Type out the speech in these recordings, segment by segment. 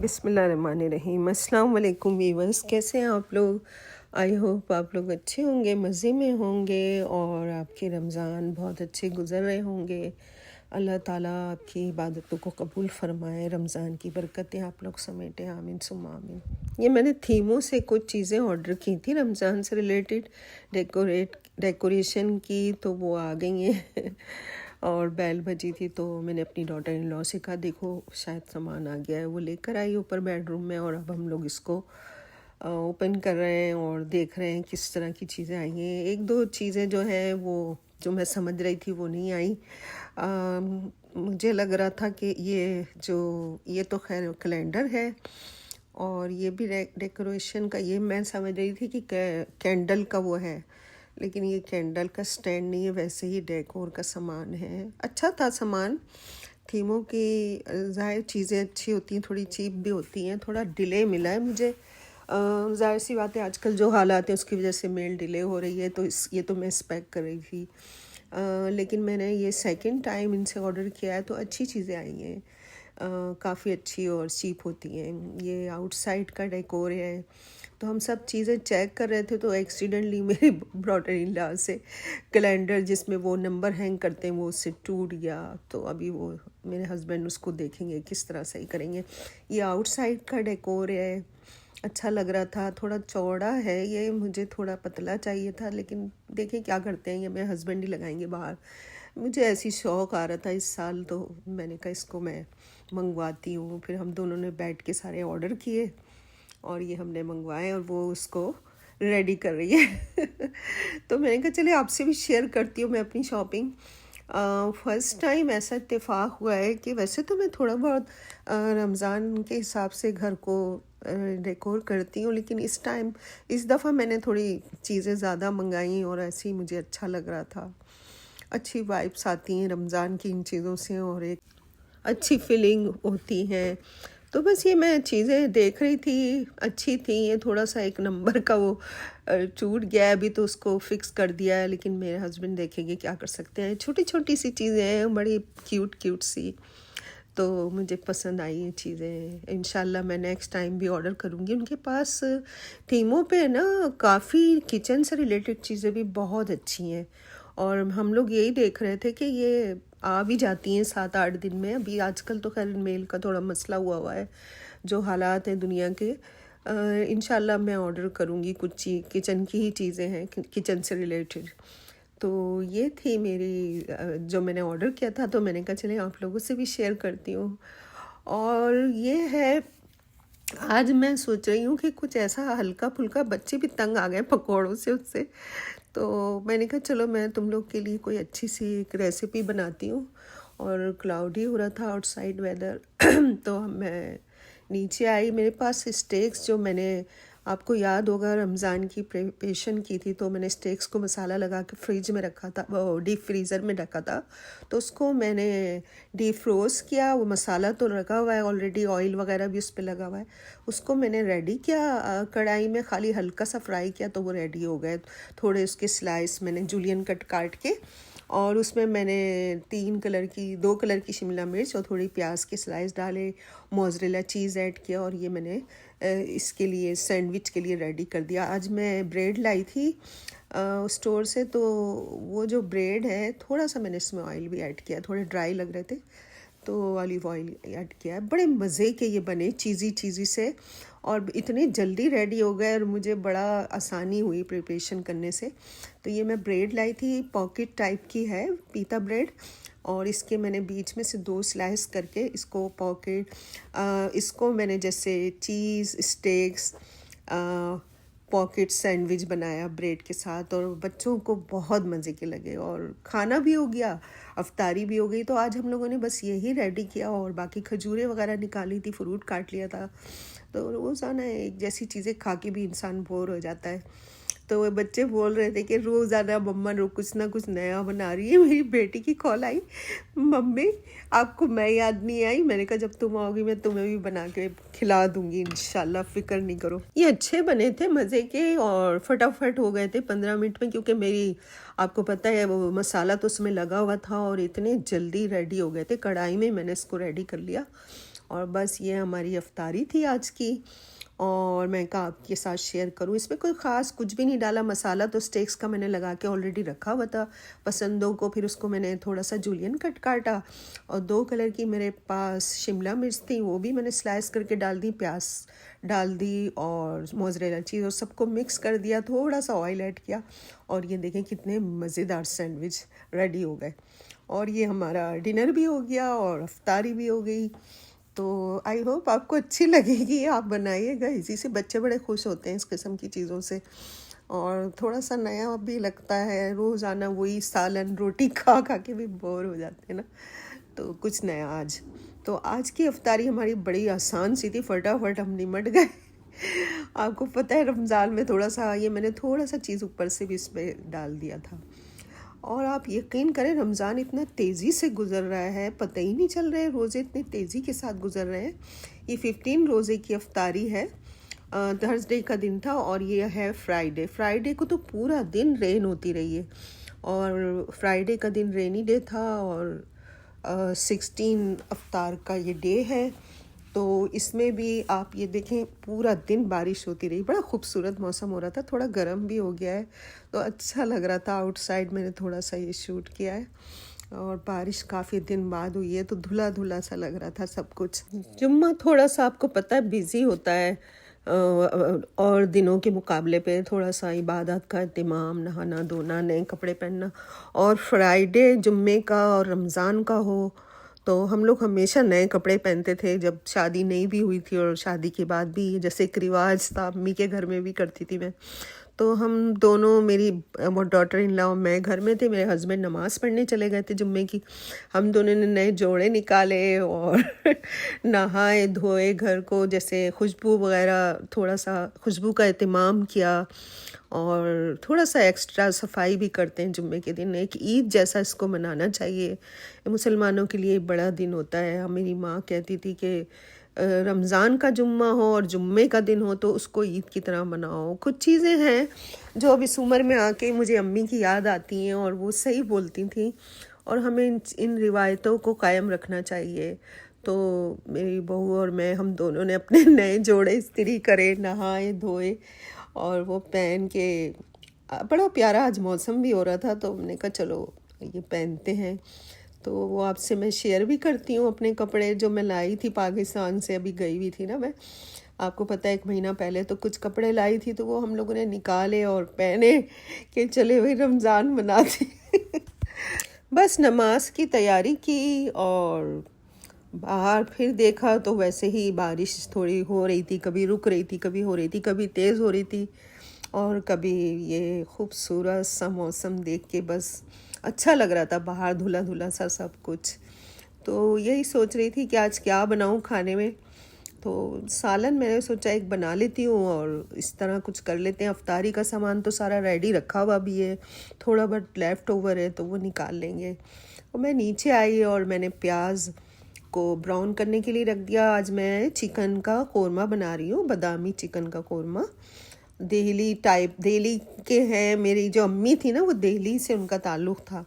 बिस्मिल्लाहिर्रहमानिर्रहीम। अस्सलाम वालेकुम वीवर्स, कैसे हैं आप लोग? आई होप आप लोग अच्छे होंगे, मज़े में होंगे और आपके रमज़ान बहुत अच्छे गुज़र रहे होंगे। अल्लाह ताला आपकी इबादतों को कबूल फ़रमाए, रमज़ान की बरकतें आप लोग समेटें, आमीन सुम्मा आमीन। ये मैंने थीमों से कुछ चीज़ें ऑर्डर की थी रमज़ान से रिलेटेड, डेकोरेशन की, तो वो आ गई हैं और बैल भजी थी, तो मैंने अपनी डॉटर इन लॉ से कहा देखो शायद सामान आ गया है, वो लेकर आई ऊपर बेडरूम में और अब हम लोग इसको ओपन कर रहे हैं और देख रहे हैं किस तरह की चीज़ें आई हैं। एक दो चीज़ें जो हैं वो जो मैं समझ रही थी वो नहीं आई। मुझे लग रहा था कि ये तो खैर कैलेंडर है और ये भी डेकोरेशन का, ये मैं समझ रही थी कि कैंडल का वो है, लेकिन ये कैंडल का स्टैंड नहीं है, वैसे ही डेकोर का सामान है। अच्छा था सामान। थीमों की ज़ाहिर चीज़ें अच्छी होती हैं, थोड़ी चीप भी होती हैं। थोड़ा डिले मिला है मुझे, ज़ाहिर सी बात है आजकल जो हालात हैं उसकी वजह से मेल डिले हो रही है, तो ये तो मैं एक्सपेक्ट कर रही थी। लेकिन मैंने ये सेकंड टाइम इनसे ऑर्डर किया है तो अच्छी चीज़ें आई हैं, काफ़ी अच्छी और चीप होती हैं। ये आउटसाइड का डेकोर है, तो हम सब चीज़ें चेक कर रहे थे तो एक्सीडेंटली मेरी ब्रॉडर इन लॉ से कैलेंडर जिसमें वो नंबर हैंग करते हैं वो उससे टूट गया। तो अभी वो मेरे हस्बैंड उसको देखेंगे किस तरह सही करेंगे। ये आउटसाइड का डेकोर है, अच्छा लग रहा था। थोड़ा चौड़ा है ये, मुझे थोड़ा पतला चाहिए था, लेकिन देखें क्या करते हैं, ये मेरे हस्बैंड ही लगाएंगे बाहर। मुझे ऐसी शौक़ आ रहा था इस साल, तो मैंने कहा इसको मैं मंगवाती हूँ। फिर हम दोनों ने बैठ के सारे ऑर्डर किए और ये हमने मंगवाए और वो उसको रेडी कर रही है तो मैंने कहा चलिए आपसे भी शेयर करती हूँ मैं अपनी शॉपिंग। फ़र्स्ट टाइम ऐसा इत्तेफाक हुआ है कि वैसे तो मैं थोड़ा बहुत रमज़ान के हिसाब से घर को डेकोर करती हूँ, लेकिन इस दफ़ा मैंने थोड़ी चीज़ें ज़्यादा मंगाई और ऐसे ही मुझे अच्छा लग रहा था। अच्छी वाइब्स आती हैं रमज़ान की इन चीज़ों से और एक अच्छी फीलिंग होती है। तो बस ये मैं चीज़ें देख रही थी, अच्छी थी। ये थोड़ा सा एक नंबर का वो टूट गया है, अभी तो उसको फिक्स कर दिया है, लेकिन मेरे हस्बैंड देखेंगे क्या कर सकते हैं। छोटी छोटी सी चीज़ें हैं, बड़ी क्यूट सी, तो मुझे पसंद आई ये चीज़ें। इंशाल्लाह मैं नेक्स्ट टाइम भी ऑर्डर करूँगी। उनके पास थीमों पे ना काफ़ी किचन से रिलेटेड चीज़ें भी बहुत अच्छी हैं और हम लोग यही देख रहे थे कि ये आ भी जाती हैं 7-8 दिन में। अभी आजकल तो खैर मेल का थोड़ा मसला हुआ है, जो हालात हैं दुनिया के। इंशाल्लाह मैं ऑर्डर करूँगी, कुछ किचन की ही चीज़ें हैं, किचन से रिलेटेड। तो ये थी मेरी जो मैंने ऑर्डर किया था, तो मैंने कहा चले आप लोगों से भी शेयर करती हूँ। और ये है, आज मैं सोच रही हूँ कि कुछ ऐसा हल्का फुल्का, बच्चे भी तंग आ गए पकौड़ों से उससे, तो मैंने कहा चलो मैं तुम लोग के लिए कोई अच्छी सी एक रेसिपी बनाती हूँ। और क्लाउडी हो रहा था आउटसाइड वेदर तो मैं नीचे आई। मेरे पास स्टेक्स, जो मैंने आपको याद होगा रमज़ान की प्रिपरेशन की थी, तो मैंने स्टेक्स को मसाला लगा के फ्रिज में रखा था, वो डीप फ्रीज़र में रखा था, तो उसको मैंने डीप फ्रोज़ किया। वो मसाला तो रखा हुआ है ऑलरेडी, ऑयल वगैरह भी उस पर लगा हुआ है। उसको मैंने रेडी किया कढ़ाई में, खाली हल्का सा फ्राई किया तो वो रेडी हो गए। थोड़े उसके स्लाइस मैंने जूलियन कट काट के, और उसमें मैंने 2 कलर की शिमला मिर्च और थोड़ी प्याज के स्लाइस डाले, मोज़रेला चीज़ ऐड किया, और ये मैंने इसके लिए सैंडविच के लिए रेडी कर दिया। आज मैं ब्रेड लाई थी स्टोर से, तो वो जो ब्रेड है थोड़ा सा मैंने इसमें ऑयल भी ऐड किया, थोड़े ड्राई लग रहे थे तो ऑलिव ऑयल ऐड किया है। बड़े मज़े के ये बने, चीज़ी से, और इतने जल्दी रेडी हो गए और मुझे बड़ा आसानी हुई प्रिपरेशन करने से। तो ये मैं ब्रेड लाई थी, पॉकेट टाइप की है पीता ब्रेड, और इसके मैंने बीच में से 2 स्लाइस करके इसको इसको मैंने जैसे चीज़ स्टेक्स पॉकेट सैंडविच बनाया ब्रेड के साथ, और बच्चों को बहुत मज़े के लगे, और खाना भी हो गया, अफ्तारी भी हो गई। तो आज हम लोगों ने बस यही रेडी किया, और बाकी खजूरें वगैरह निकाली थी, फ्रूट काट लिया था। तो रोज़ाना एक जैसी चीज़ें खा के भी इंसान बोर हो जाता है। तो वो बच्चे बोल रहे थे कि रोज़ाना मम्मा कुछ ना कुछ नया बना रही है। मेरी बेटी की कॉल आई, मम्मी आपको मैं याद नहीं आई? मैंने कहा जब तुम आओगी मैं तुम्हें भी बना के खिला दूंगी इंशाल्लाह, फ़िक्र नहीं करो। ये अच्छे बने थे, मज़े के, और फटाफट हो गए थे 15 मिनट में, क्योंकि मेरी आपको पता है वो मसाला तो उसमें लगा हुआ था, और इतने जल्दी रेडी हो गए थे। कढ़ाई में मैंने इसको रेडी कर लिया, और बस ये हमारी अफ्तारी थी आज की। और मैं कहा आपके साथ शेयर करूं। इसमें कोई ख़ास कुछ भी नहीं डाला, मसाला तो स्टेक्स का मैंने लगा के ऑलरेडी रखा हुआ था पसंदों को। फिर उसको मैंने थोड़ा सा जूलियन कट काटा, और 2 कलर की मेरे पास शिमला मिर्च थी, वो भी मैंने स्लाइस करके डाल दी, प्याज डाल दी, और मोज़रेला चीज़, और सबको मिक्स कर दिया, थोड़ा सा ऑयल ऐड किया, और ये देखें कितने मज़ेदार सैंडविच रेडी हो गए। और ये हमारा डिनर भी हो गया और अफ्तारी भी हो गई। तो आई होप आपको अच्छी लगेगी, आप बनाइएगा, इसी से बच्चे बड़े खुश होते हैं इस किस्म की चीज़ों से, और थोड़ा सा नया भी लगता है। रोज़ाना वही सालन रोटी खा खा के भी बोर हो जाते हैं ना, तो कुछ नया आज। तो आज की अफ्तारी हमारी बड़ी आसान सी थी, फटाफट हम निमट गए। आपको पता है रमज़ान में थोड़ा सा ये मैंने थोड़ा सा चीज़ ऊपर से भी इसमें डाल दिया था। और आप यकीन करें रमज़ान इतना तेज़ी से गुज़र रहा है, पता ही नहीं चल रहा है, रोज़े इतने तेज़ी के साथ गुज़र रहे हैं। ये 15 रोज़े की अफ्तारी है, थर्सडे का दिन था, और ये है फ्राइडे को तो पूरा दिन रेन होती रही है, और फ्राइडे का दिन रेनी डे था, और 16 अफ्तार का ये डे है। तो इसमें भी आप ये देखें पूरा दिन बारिश होती रही, बड़ा खूबसूरत मौसम हो रहा था, थोड़ा गर्म भी हो गया है, तो अच्छा लग रहा था। आउटसाइड मैंने थोड़ा सा ये शूट किया है, और बारिश काफ़ी दिन बाद हुई है, तो धुला धुला सा लग रहा था सब कुछ। जुम्मा थोड़ा सा आपको पता है बिज़ी होता है, और दिनों के मुकाबले पे थोड़ा सा इबादत का एहतमाम, नहाना धोना, नए कपड़े पहनना। और फ्राइडे जुम्मे का और रमज़ान का हो तो हम लोग हमेशा नए कपड़े पहनते थे, जब शादी नहीं भी हुई थी और शादी के बाद भी, जैसे एक रिवाज था, अम्मी के घर में भी करती थी मैं। तो हम दोनों, मेरी डॉटर इन लॉ, मैं घर में थे, मेरे हस्बैंड नमाज़ पढ़ने चले गए थे जुम्मे की। हम दोनों ने नए जोड़े निकाले और नहाए धोए, घर को जैसे खुशबू वगैरह, थोड़ा सा खुशबू का एहतमाम किया, और थोड़ा सा एक्स्ट्रा सफाई भी करते हैं जुम्मे के दिन। एक ईद जैसा इसको मनाना चाहिए, मुसलमानों के लिए बड़ा दिन होता है। मेरी माँ कहती थी कि रमज़ान का जुम्मा हो और जुम्मे का दिन हो तो उसको ईद की तरह मनाओ। कुछ चीज़ें हैं जो अब इस उम्र में आके मुझे अम्मी की याद आती हैं, और वो सही बोलती थी, और हमें इन रिवायतों को कायम रखना चाहिए। तो मेरी बहू और मैं, हम दोनों ने अपने नए जोड़े इस्त्री करे, नहाए धोए, और वो पहन के, बड़ा प्यारा आज मौसम भी हो रहा था, तो हमने कहा चलो ये पहनते हैं। तो वो आपसे मैं शेयर भी करती हूँ अपने कपड़े जो मैं लाई थी पाकिस्तान से, अभी गई हुई थी ना मैं, आपको पता है 1 महीना पहले, तो कुछ कपड़े लाई थी, तो वो हम लोगों ने निकाले और पहने कि चले भाई रमज़ान मनाते। बस नमाज की तैयारी की, और बाहर फिर देखा तो वैसे ही बारिश थोड़ी हो रही थी, कभी रुक रही थी, कभी हो रही थी, कभी तेज़ हो रही थी, और कभी ये खूबसूरत सा मौसम देख के बस अच्छा लग रहा था, बाहर धुला धुला सा सब कुछ। तो यही सोच रही थी कि आज क्या बनाऊं खाने में। तो सालन मैंने सोचा एक बना लेती हूँ, और इस तरह कुछ कर लेते हैं। अफ्तारी का सामान तो सारा रेडी रखा हुआ भी है, थोड़ा बहुत लेफ़्ट ओवर है तो वो निकाल लेंगे। और मैं नीचे आई और मैंने प्याज को ब्राउन करने के लिए रख दिया। आज मैं चिकन का कोरमा बना रही हूँ, बादामी चिकन का कोरमा। दिल्ली के हैं, मेरी जो अम्मी थी ना वो दिल्ली से उनका ताल्लुक़ था,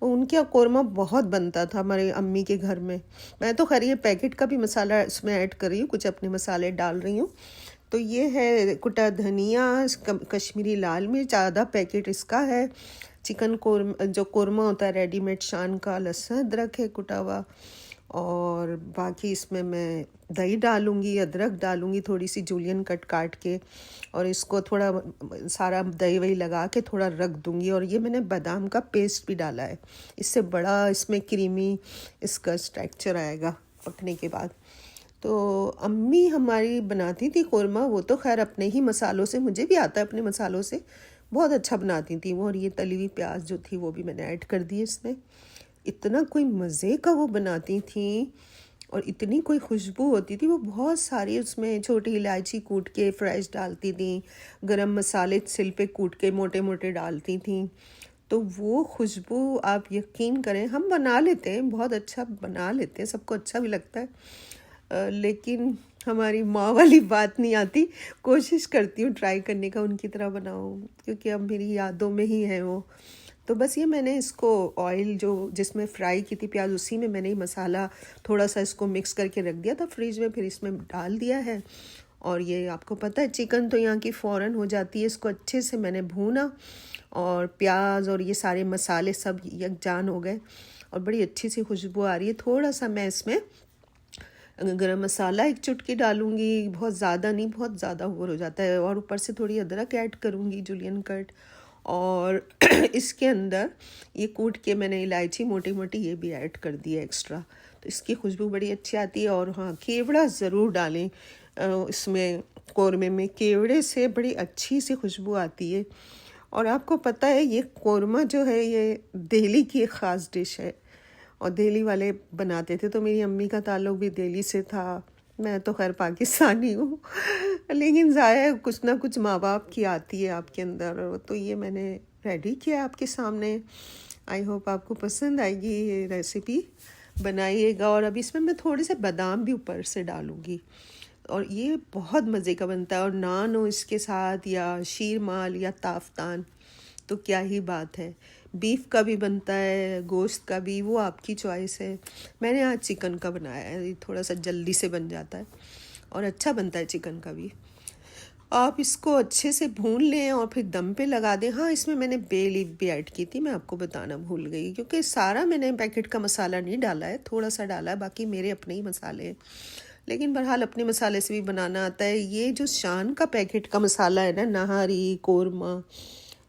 उनके कोरमा बहुत बनता था हमारे अम्मी के घर में। मैं तो खैर ये पैकेट का भी मसाला इसमें ऐड कर रही हूँ, कुछ अपने मसाले डाल रही हूँ। तो ये है कुटा धनिया, कश्मीरी लाल मिर्च, आधा पैकेट इसका है। चिकन कोरमा जो कोरमा होता है रेडीमेड शान का, लहसुन अदरक है कुटा हुआ, और बाकी इसमें मैं दही डालूँगी, अदरक डालूँगी, थोड़ी सी जूलियन कट काट के, और इसको थोड़ा सारा दही वही लगा के थोड़ा रख दूँगी। और ये मैंने बादाम का पेस्ट भी डाला है, इससे बड़ा इसमें क्रीमी इसका टेक्सचर आएगा पकने के बाद। तो अम्मी हमारी बनाती थी कोरमा, वो तो खैर अपने ही मसालों से, मुझे भी आता है अपने मसालों से, बहुत अच्छा बनाती थी वो। और ये तली हुई प्याज जो थी वो भी मैंने ऐड कर दी इसमें। इतना कोई मज़े का वो बनाती थी और इतनी कोई खुशबू होती थी। वो बहुत सारी उसमें छोटी इलायची कूट के फ्रेश डालती थी, गरम मसाले सिल पे कूट के मोटे मोटे डालती थी। तो वो खुशबू आप यकीन करें, हम बना लेते हैं, बहुत अच्छा बना लेते हैं, सबको अच्छा भी लगता है, लेकिन हमारी माँ वाली बात नहीं आती। कोशिश करती हूँ ट्राई करने का उनकी तरह बनाऊँ, क्योंकि अब मेरी यादों में ही है वो। तो बस ये मैंने इसको ऑयल जो जिसमें फ्राई की थी प्याज, उसी में मैंने मसाला थोड़ा सा इसको मिक्स करके रख दिया था फ्रिज में, फिर इसमें डाल दिया है। और ये आपको पता है चिकन तो यहाँ की फ़ौरन हो जाती है। इसको अच्छे से मैंने भूना और प्याज और ये सारे मसाले सब यकजान हो गए और बड़ी अच्छी सी खुशबू आ रही है। थोड़ा सा मैं इसमें गरम मसाला एक चुटकी डालूँगी, बहुत ज़्यादा नहीं, बहुत ज़्यादा ओवर हो जाता है। और ऊपर से थोड़ी अदरक ऐड करूँगी, जूलियन कट। और इसके अंदर ये कूट के मैंने इलायची मोटी मोटी ये भी ऐड कर दी है एक्स्ट्रा, तो इसकी खुशबू बड़ी अच्छी आती है। और हाँ, केवड़ा ज़रूर डालें इसमें, कौरमे में केवड़े से बड़ी अच्छी सी खुशबू आती है। और आपको पता है ये कौरमा जो है ये दिल्ली की एक ख़ास डिश है और दिल्ली वाले बनाते थे। तो मेरी अम्मी का ताल्लुक भी दिल्ली से था, मैं तो खैर पाकिस्तानी हूँ लेकिन ज़ाहिर कुछ ना कुछ माँ बाप की आती है आपके अंदर। तो ये मैंने रेडी किया आपके सामने। आई होप आपको पसंद आएगी ये रेसिपी, बनाइएगा। और अभी इसमें मैं थोड़े से बादाम भी ऊपर से डालूँगी और ये बहुत मज़े का बनता है। और नान हो इसके साथ या शीर माल या ताफ्तान तो क्या ही बात है। बीफ का भी बनता है, गोश्त का भी, वो आपकी चॉइस है। मैंने आज चिकन का बनाया है, थोड़ा सा जल्दी से बन जाता है और अच्छा बनता है चिकन का भी। आप इसको अच्छे से भून लें और फिर दम पे लगा दें। हाँ, इसमें मैंने बे लीफ भी ऐड की थी, मैं आपको बताना भूल गई, क्योंकि सारा मैंने पैकेट का मसाला नहीं डाला है, थोड़ा सा डाला है, बाकी मेरे अपने ही मसाले हैं। लेकिन बहरहाल अपने मसाले से भी बनाना आता है। ये जो शान का पैकेट का मसाला है ना, नहारी कोरमा,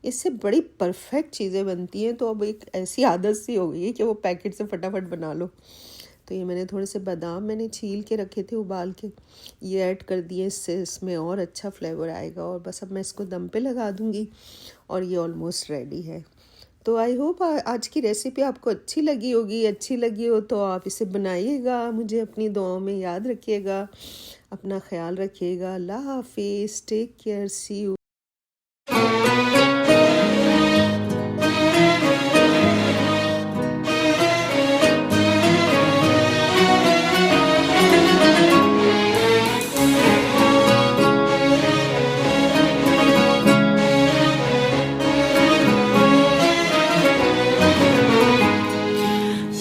इससे बड़ी परफेक्ट चीज़ें बनती हैं। तो अब एक ऐसी आदत सी हो गई है कि वो पैकेट से फटाफट बना लो। तो ये मैंने थोड़े से बादाम मैंने छील के रखे थे उबाल के, ये ऐड कर दिए, इससे इसमें और अच्छा फ्लेवर आएगा। और बस अब मैं इसको दम पे लगा दूँगी और ये ऑलमोस्ट रेडी है। तो आई होप आज की रेसिपी आपको अच्छी लगी होगी। अच्छी लगी हो तो आप इसे बनाइएगा, मुझे अपनी दुआओं में याद रखिएगा, अपना ख्याल रखिएगा। अल्लाह हाफिज़, टेक केयर, सी यू।